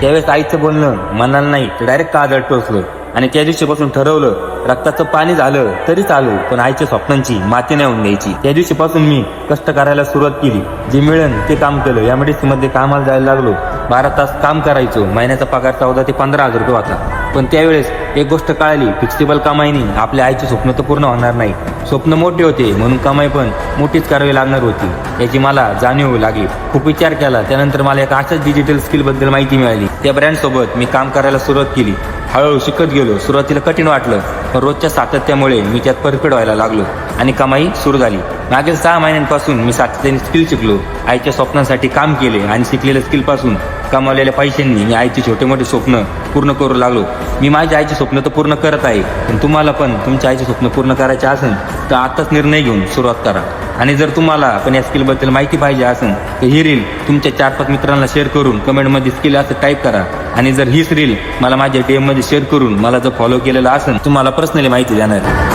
त्यावेळेस आईचं बोलणं मनाला नाही तर डायरेक्ट काजळ टोचलं आणि त्या दिवशीपासून ठरवलं रक्ताचं पाणी झालं तरी चालू पण आईच्या स्वप्नांची माती नाही होऊन द्यायची. त्या दिवशीपासून मी कष्ट करायला सुरुवात केली. जे मिळेल ते काम केलं. या मेडिसिनमध्ये कामाला जायला लागलो. 12 तास काम करायचो. महिन्याचा पगार 14 ते 15 हजार रुपये होता. पण त्यावेळेस एक गोष्ट कळाली, फिक्सिबल कमाईने आपल्या आईची स्वप्न तर पूर्ण होणार नाही. स्वप्न मोठे होते म्हणून कमाई पण मोठीच करावी लागणार होती याची मला जाणीव होऊ लागली. खूप विचार केला. त्यानंतर मला एक अशाच डिजिटल स्किल बद्दल माहिती मिळाली. त्या ब्रँड सोबत मी काम करायला सुरुवात केली. हळूहळू शिकत गेलो. सुरुवातीला कठीण वाटलं पण रोजच्या सातत्यामुळे मी त्यात परफेक्ट व्हायला लागलो आणि कमाई सुरू झाली. मागील 6 महिन्यांपासून मी सातत्याने स्किल शिकलो. आईच्या स्वप्नांसाठी काम केले आणि शिकलेल्या स्किलपासून कमावलेल्या पैशांनी मी आईची छोटे मोठे स्वप्न पूर्ण करू लागलो. मी माझ्या आईचे स्वप्न तर पूर्ण करत आहे पण तुम्हाला पण तुमच्या आईचे स्वप्न पूर्ण करायचे असेल तर आताच निर्णय घेऊन सुरुवात करा. आणि जर तुम्हाला पण या स्किलबद्दल माहिती पाहिजे असेल तर ही रील तुमच्या 4-5 मित्रांना शेअर करून कमेंटमध्ये स्किल असं टाईप करा. आणि जर हीच रील मला माझ्या DM मध्ये शेअर करून मला जर फॉलो केलेलं असेल तुम्हाला पर्सनली माहिती देणार.